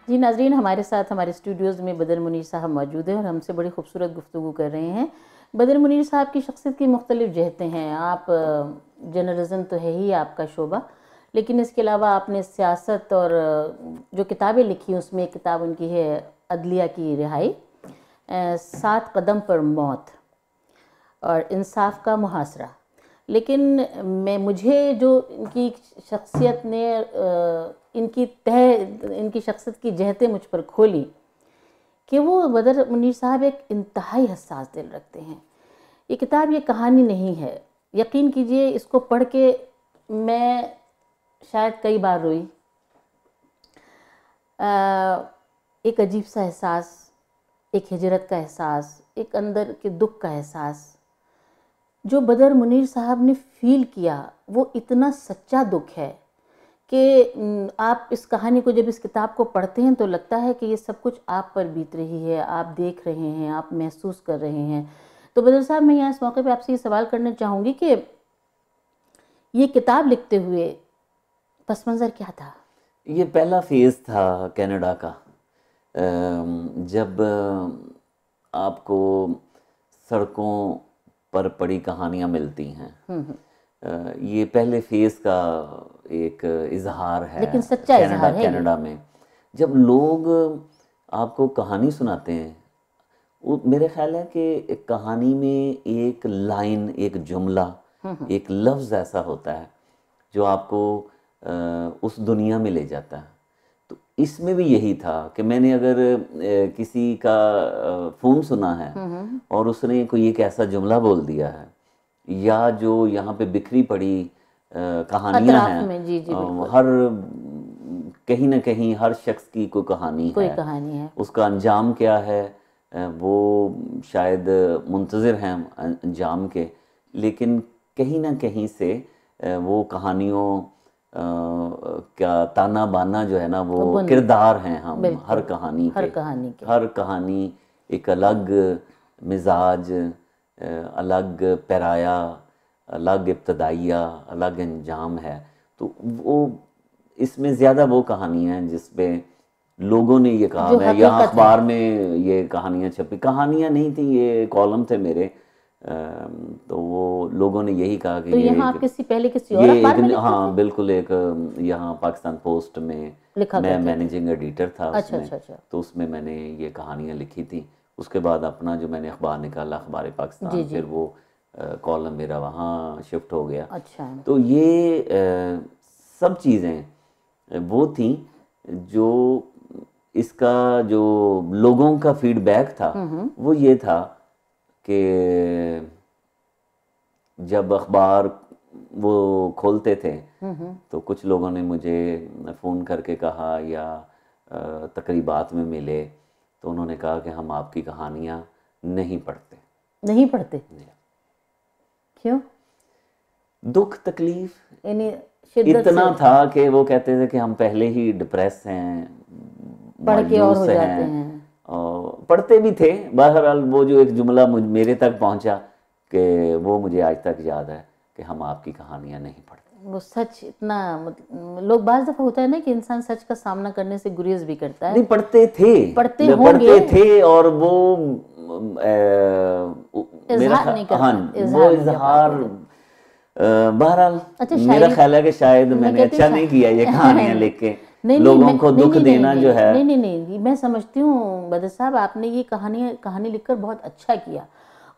जी नाजरीन, हमारे साथ हमारे स्टूडियोज़ में बदर मुनीर साहब मौजूद हैं और हमसे बड़ी खूबसूरत गुफ्तगू कर रहे हैं। बदर मुनीर साहब की शख्सियत की मुख्तलिफ जहतें हैं। आप जर्नलिज़म तो है ही आपका शोबा, लेकिन इसके अलावा आपने सियासत और जो किताबें लिखी उसमें एक किताब उनकी है अदलिया की रिहाई, 7 कदम पर मौत और इंसाफ का मुहासरा। लेकिन मुझे जो इनकी शख्सियत ने इनकी शख्सियत की जहतें मुझ पर खोली कि वो बदर मुनीर साहब एक इंतहाई हसास दिल रखते हैं। ये किताब ये कहानी नहीं है, यकीन कीजिए इसको पढ़ के मैं शायद कई बार रोई। एक अजीब सा एहसास, एक हिजरत का एहसास, एक अंदर के दुख का एहसास जो बदर मुनीर साहब ने फील किया, वो इतना सच्चा दुख है कि आप इस कहानी को, जब इस किताब को पढ़ते हैं तो लगता है कि ये सब कुछ आप पर बीत रही है, आप देख रहे हैं, आप महसूस कर रहे हैं। तो बदर साहब, मैं यहाँ इस मौके पे आपसे ये सवाल करना चाहूँगी कि ये किताब लिखते हुए पस मंज़र क्या था? ये पहला फेज़ था कनाडा का, जब आपको सड़कों पर पड़ी कहानियाँ मिलती हैं। ये पहले फेज़ का एक इजहार है, लेकिन सच्चा इजहार है कनाडा में जब लोग आपको कहानी सुनाते हैं। मेरे ख्याल है कि एक कहानी में एक लाइन, एक जुमला, एक लफ्ज़ ऐसा होता है जो आपको उस दुनिया में ले जाता है। तो इसमें भी यही था कि मैंने अगर किसी का फ़ोन सुना है और उसने कोई एक ऐसा जुमला बोल दिया है, या जो यहाँ पे बिखरी पड़ी कहानियाँ हैं, हर कहीं ना कहीं हर शख्स की कोई कहानी है, उसका अंजाम क्या है वो शायद मुंतज़िर हैं अंजाम के, लेकिन कहीं ना कहीं से वो कहानियों क्या ताना बाना जो है ना, वो किरदार हैं हम हर कहानी के। हर कहानी एक अलग मिजाज, अलग पैराया, अलग इब्तदाइया, अलग अंजाम है। तो वो इसमें ज़्यादा वो कहानियाँ हैं जिस पे लोगों ने ये कहा, मैं यहाँ अखबार में ये कहानियाँ छपी, कहानियाँ नहीं थी, ये कॉलम थे मेरे। तो वो लोगों ने यही कहा कि तो ये यहाँ पहले किसी और अखबार में लिखते थे? हाँ बिल्कुल, एक यहाँ पाकिस्तान पोस्ट में मैं मैनेजिंग एडिटर था उसमें। तो उसमें मैंने ये कहानियाँ लिखी थी। उसके बाद अपना जो मैंने अखबार निकाला, अखबार पाकिस्तान, फिर वो कॉलम मेरा वहाँ शिफ्ट हो गया। तो ये सब चीज़ें वो थी जो इसका जो लोगों का फीडबैक था वो ये था कि जब अखबार वो खोलते थे तो कुछ लोगों ने मुझे फ़ोन करके कहा या तकरीबात में मिले तो उन्होंने कहा कि हम आपकी कहानियाँ नहीं पढ़ते। क्यों? दुख तकलीफ इतना था कि वो कहते थे कि हम पहले ही डिप्रेस हैं, पढ़ के और हो जाते हैं। और पढ़ते भी थे। बहरहाल वो जो एक जुमला मेरे तक पहुंचा कि वो मुझे आज तक याद है कि हम आपकी कहानियां नहीं पढ़ते। वो सच इतना, लोग बाज़ दफ़ा होता है ना कि इंसान सच का सामना करने से गुरेज भी करता है। नहीं, पढ़ते थे और वो इजहार नहीं करता। वो इजहार बहरहाल मेरा ख्याल है कि शायद मैंने अच्छा नहीं किया ये कहानियां लिख के लोगों को दुख देना जो है। नहीं, मैं समझती हूँ बदर साहब, आपने ये कहानी लिखकर बहुत अच्छा किया।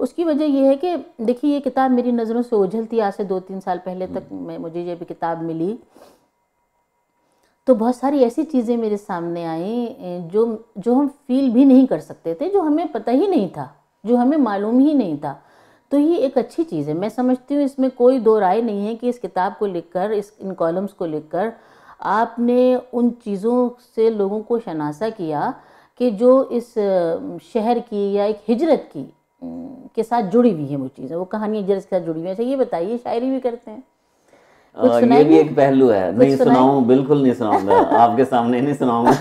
उसकी वजह यह है कि देखिए, ये किताब मेरी नज़रों से ओझल थी आज से 2-3 साल पहले तक। मुझे ये भी किताब मिली तो बहुत सारी ऐसी चीज़ें मेरे सामने आई जो हम फील भी नहीं कर सकते थे, जो हमें पता ही नहीं था, जो हमें मालूम ही नहीं था। तो ये एक अच्छी चीज़ है। मैं समझती हूँ इसमें कोई दो राय नहीं है कि इस किताब को लिखकर, इन कॉलम्स को लिखकर आपने उन चीज़ों से लोगों को शनासा किया कि जो इस शहर की या एक हिजरत की के साथ जुड़ी हुई है। वो चीज़ें, वो कहानी हिजरत के साथ जुड़ी हुई है। अच्छा ये बताइए, शायरी भी करते हैं? ये भी एक पहलू है। नहीं सुनाऊं, बिल्कुल नहीं सुनाऊंगा आपके सामने नहीं सुनाऊंगा।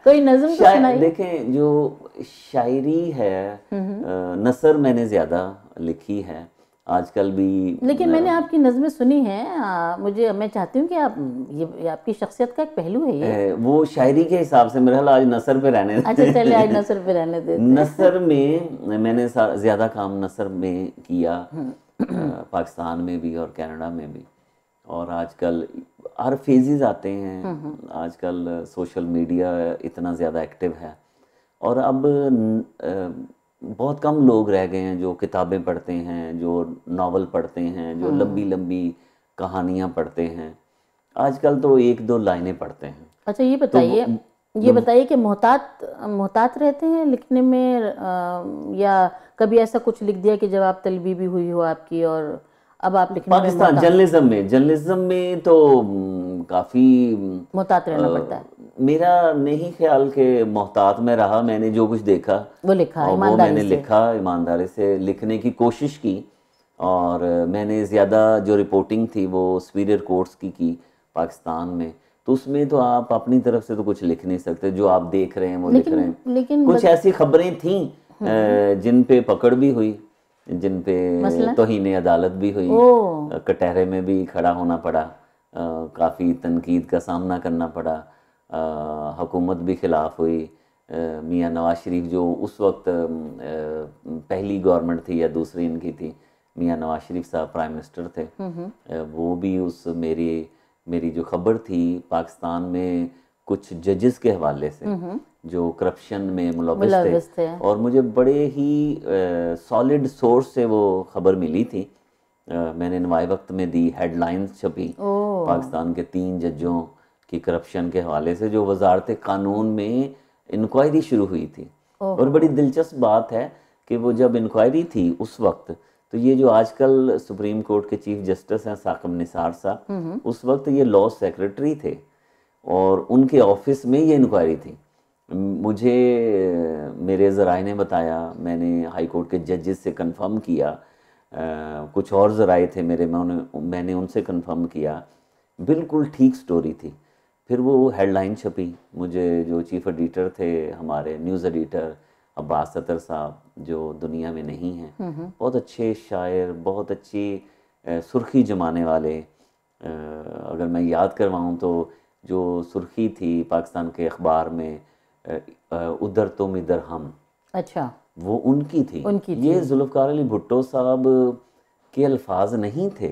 कोई नज़म तो सुनाइए। देखें, जो शायरी है, नसर मैंने ज़्यादा लिखी है, आजकल भी। लेकिन मैंने आपकी नज़में सुनी हैं, मैं चाहती हूँ कि आप ये आपकी शख्सियत का एक पहलू है ये। वो शायरी के हिसाब से मेरा ख्याल आज नसर पे रहने अच्छा चले, आज नसर पे रहने देते हैं। नसर में मैंने ज़्यादा काम नसर में किया, पाकिस्तान में भी और कनाडा में भी। और आजकल हर फेजेस आते हैं, आजकल सोशल मीडिया इतना ज़्यादा एक्टिव है, और अब बहुत कम लोग रह गए हैं जो किताबें पढ़ते हैं, जो नावल पढ़ते हैं, जो लंबी लंबी कहानियाँ पढ़ते हैं। आजकल तो एक दो लाइनें पढ़ते हैं। अच्छा ये बताइए कि मोहतात रहते हैं लिखने में, या कभी ऐसा कुछ लिख दिया कि जब आप तलबीबी हुई हो आपकी और अब आप लिखने में पाकिस्तान जर्नलिज्म में तो काफ़ी मोहतात रहना पड़ता है? मेरा नहीं ख्याल कि मोहतात में रहा। मैंने जो कुछ देखा वो लिखा, और वो मैंने लिखा, ईमानदारी से लिखने की कोशिश की। और मैंने ज़्यादा जो रिपोर्टिंग थी वो सुपीरियर कोर्ट्स की पाकिस्तान में, तो उसमें तो आप अपनी तरफ से तो कुछ लिख नहीं सकते, जो आप देख रहे हैं वो लिख रहे हैं। लेकिन कुछ ऐसी खबरें थीं जिन पे पकड़ भी हुई, जिन पे तौहीन अदालत भी हुई, कटहरे में भी खड़ा होना पड़ा, काफ़ी तनकीद का सामना करना पड़ा, हुकूमत भी खिलाफ हुई। मियाँ नवाज शरीफ जो उस वक्त पहली गवर्नमेंट थी या दूसरी इनकी थी, मियाँ नवाज शरीफ साहब प्राइम मिनिस्टर थे, वो भी उस मेरी जो खबर थी पाकिस्तान में कुछ जजेस के हवाले से जो करप्शन में मुलव्वस थे, और मुझे बड़े ही सॉलिड सोर्स से वो खबर मिली थी। मैंने नवाए वक्त में दी, हेडलाइंस छपी पाकिस्तान के 3 जजों की करप्शन के हवाले से, जो वजारत कानून में इंक्वायरी शुरू हुई थी। और बड़ी दिलचस्प बात है कि वो जब इंक्वायरी थी उस वक्त, तो ये जो आजकल सुप्रीम कोर्ट के चीफ जस्टिस हैं साकिब निसार साहब, उस वक्त ये लॉ सेक्रेटरी थे और उनके ऑफिस में ये इंक्वायरी थी। मुझे मेरे ज़राए ने बताया, मैंने हाई कोर्ट के जजेस से कंफर्म किया, कुछ और ज़राए थे मेरे, मैंने उनसे कंफर्म किया, बिल्कुल ठीक स्टोरी थी। फिर वो हेडलाइन छपी। मुझे जो चीफ एडिटर थे हमारे, न्यूज़ एडिटर अब्बास सत्तर साहब, जो दुनिया में नहीं हैं, बहुत अच्छे शायर, बहुत अच्छी सुर्खी जमाने वाले, अगर मैं याद करवाऊँ तो जो सुर्खी थी पाकिस्तान के अखबार में, उधर तुम इधर हम, अच्छा, वो उनकी थी। ये जुल्फ़िकार अली भुट्टो साहब के अल्फाज नहीं थे।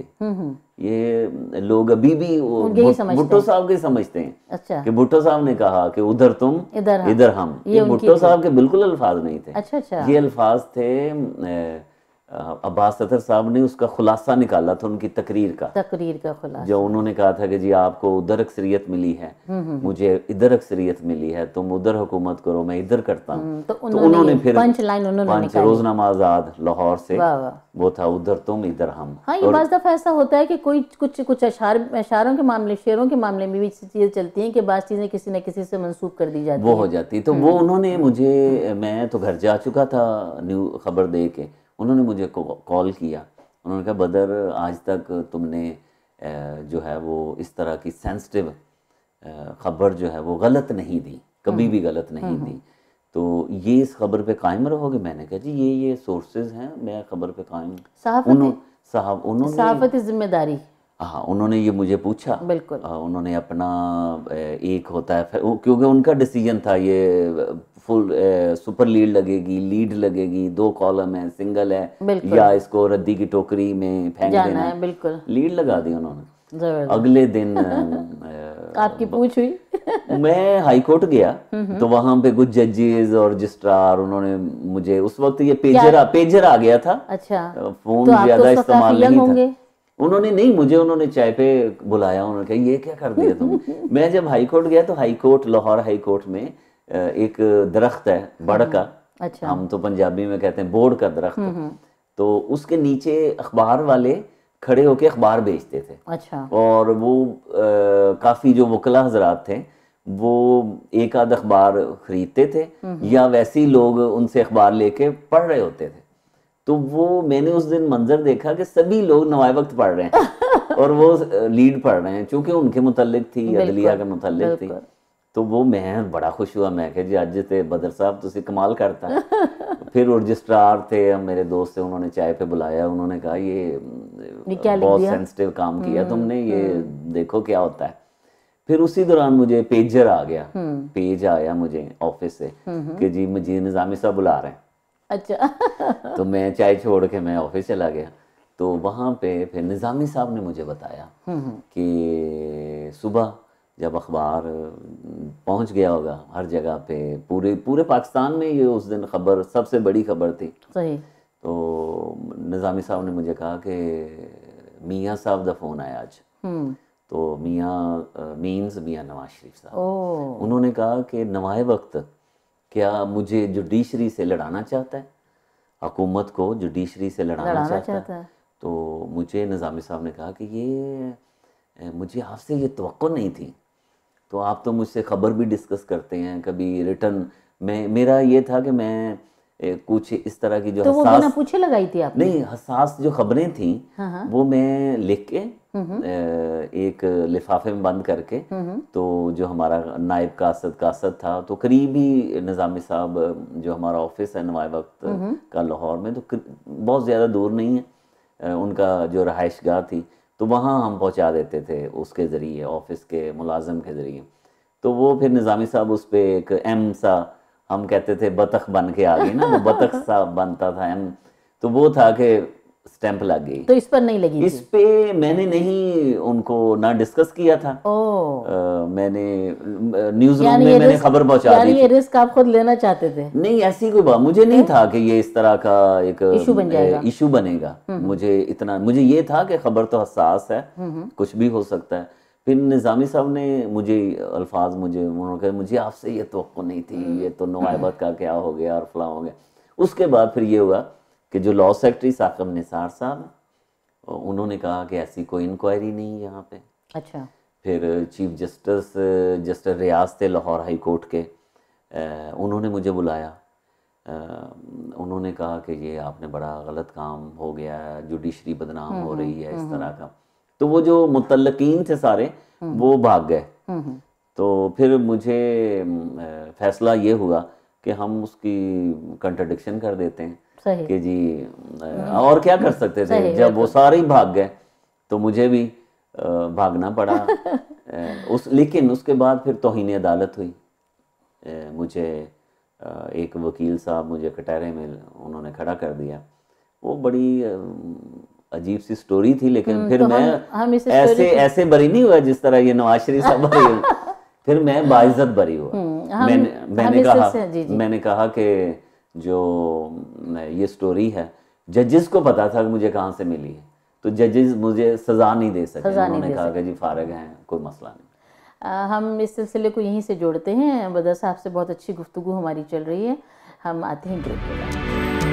ये लोग अभी भी भुट्टो साहब के समझते हैं। अच्छा। कि भुट्टो साहब ने कहा कि उधर तुम इधर हम, ये भुट्टो साहब के बिल्कुल अल्फाज नहीं थे। अच्छा। ये अल्फाज थे अब्बास सत्तर साहब ने उसका खुलासा निकाला था, उनकी तकरीर का खुलासा, जो उन्होंने कहा था कि जी आपको उधर अक्सरियत मिली है, मुझे इधर अक्सरियत मिली है, तुम उधर हुकूमत करो, मैं इधर करता हूँ। तो उन्होंने फिर पंच रोजनामा आज़ाद लाहौर से वो था, उधर तुम इधर हम। हाँ, ये बाज़ दफ़ा ऐसा होता है कि कोई कुछ अशारों के मामले, शेरों के मामले में भी चीज़ें चलती हैं कि बाज़ चीज़ें किसी न किसी से मंसूब कर दी जाती हैं, वो हो जाती। तो वो उन्होंने मुझे, मैं तो घर जा चुका था खबर दे के, उन्होंने मुझे कॉल किया। उन्होंने कहा बदर, आज तक तुमने जो है वो इस तरह की सेंसिटिव खबर जो है वो गलत नहीं दी, कभी भी गलत नहीं दी, तो ये इस खबर पे कायम रहोगे? मैंने कहा जी ये सोर्सेज हैं, मैं खबर पे कायम। उन्होंने सहाफ़ती जिम्मेदारी, हाँ, उन्होंने ये मुझे पूछा। बिल्कुल। उन्होंने अपना एक होता है, क्योंकि उनका डिसीजन था ये फुल सुपर लीड लगेगी, 2 कॉलम है, सिंगल है, या इसको रद्दी की टोकरी में फेंक देना है। बिल्कुल लीड लगा दी उन्होंने। अगले दिन आपकी पूछ हुई मैं हाई कोर्ट गया, तो वहां पे कुछ जजेस और रजिस्ट्रार, उन्होंने मुझे, उस वक्त ये पेजर आ गया था। अच्छा, फोन ज्यादा इस्तेमाल नहीं था। उन्होंने चाय पे बुलाया, उन्होंने कहा ये क्या कर दिया तुम। मैं जब हाई कोर्ट गया तो लाहौर हाई कोर्ट में एक दरख्त है बड़ का, अच्छा, हम तो पंजाबी में कहते हैं बोर्ड का दरख्त, तो उसके नीचे अखबार वाले खड़े होके अखबार बेचते थे। अच्छा। और वो काफ़ी जो वकला हजरात थे वो एक आध अखबार खरीदते थे, या वैसे ही लोग उनसे अखबार लेके पढ़ रहे होते थे। तो वो मैंने उस दिन मंजर देखा कि सभी लोग नवाए वक्त पढ़ रहे हैं और वो लीड पढ़ रहे हैं, चूंकि उनके मुतल्लिक थी, अदलिया के मुतल्लिक थी। तो वो मैं बड़ा खुश हुआ, मैं कहा जी अज ते बदर साहब तुसी कमाल करता फिर रजिस्ट्रार थे, हम मेरे दोस्त थे, उन्होंने चाय पे बुलाया, उन्होंने कहा ये क्या लिख बहुत दिया? सेंसिटिव काम किया तुमने, ये देखो क्या होता है। फिर उसी दौरान मुझे पेजर आ गया, पेज आया मुझे ऑफिस से कि जी मुझे निज़ामी साहब बुला रहे हैं। अच्छा। तो मैं चाय छोड़ के मैं ऑफिस चला गया। तो वहाँ पे फिर निज़ामी साहब ने मुझे बताया कि सुबह जब अखबार पहुँच गया होगा हर जगह पे, पूरे पूरे पाकिस्तान में ये उस दिन खबर सबसे बड़ी खबर थी। सही। तो निज़ामी साहब ने मुझे कहा कि मियाँ साहब का फ़ोन आया आज। तो मियाँ मीन्स मियाँ नवाज शरीफ साहब। उन्होंने कहा कि नवाए वक्त क्या मुझे जुडिशरी से लड़ाना चाहता है, हुकूमत को जुडिशरी से लड़ाना चाहता है। तो मुझे निज़ामी साहब ने कहा कि ये मुझे आपसे ये तवक्को नहीं थी, तो आप तो मुझसे ख़बर भी डिस्कस करते हैं कभी रिटर्न में। मेरा ये था कि मैं कुछ इस तरह की जो तो वो बिना पूछे लगाई थी आपने? नहीं, हसास जो खबरें थी वो मैं लिख के एक लिफाफे में बंद करके, तो जो हमारा नायब कासद था, तो करीबी निज़ामी साहब जो हमारा ऑफिस है नवाए वक्त का लाहौर में, तो बहुत ज़्यादा दूर नहीं है उनका जो रहायशगाह थी, तो वहाँ हम पहुँचा देते थे उसके ज़रिए, ऑफिस के मुलाजिम के ज़रिए। तो वो फिर निज़ामी साहब उस पर एक एम सा, हम कहते थे बतख बन के आ गई ना, वो बतख सा बनता था एम, तो वो था कि स्टैंप लग गई। तो इस पर नहीं लगी? इस पे मैंने नहीं उनको ना डिस्कस किया था। मैंने न्यूज़ रूम में मैंने खबर पहुंचा दी। ये रिस्क आप खुद लेना चाहते थे? नहीं, ऐसी कोई बात मुझे नहीं था कि ये इस तरह का एक इशू बनेगा। मुझे ये था कि खबर तो हसास है, कुछ भी हो सकता है। फिर निज़ामी साहब ने उन्होंने कहा मुझे आपसे ये तवक्को नहीं थी, ये तो नवाबत का क्या हो गया और फलां हो गया। उसके बाद फिर ये हुआ कि जो लॉ सेक्रेटरी साकिब निसार साहब, उन्होंने कहा कि ऐसी कोई इंक्वायरी नहीं यहाँ पे। अच्छा। फिर चीफ जस्टिस रियाज थे लाहौर हाई कोर्ट के, उन्होंने मुझे बुलाया। उन्होंने कहा कि ये आपने बड़ा गलत काम हो गया है, जुडिशरी बदनाम हो रही है, इस तरह का। तो वो जो मुतल्लकीन थे सारे वो भाग गए। तो फिर मुझे फैसला ये हुआ कि हम उसकी कंट्रडिक्शन कर देते हैं कि जी और क्या कर सकते थे। जब वो सारे ही भाग गए तो मुझे भी भागना पड़ा। लेकिन उसके बाद फिर तौहीन अदालत हुई। मुझे एक वकील साहब मुझे कटहरे में उन्होंने खड़ा कर दिया। वो बड़ी अजीब सी स्टोरी थी, लेकिन फिर तो मैं ऐसे बरी नहीं हुआ जिस तरह ये नवाज शरीफ साहब बरी हुए। फिर मैं बाइज्जत बरी हुआ। मैंने कहा कि जो ये स्टोरी है, जजेस को पता था कि मुझे कहाँ से मिली है, तो जजेस मुझे सज़ा नहीं दे सके। उन्होंने कहा कि जी फारिग हैं, कोई मसला नहीं। हम इस सिलसिले को यहीं से जोड़ते हैं। बदर साहब से बहुत अच्छी गुफ्तगू हमारी चल रही है। हम आते हैं ब्रेक के बाद।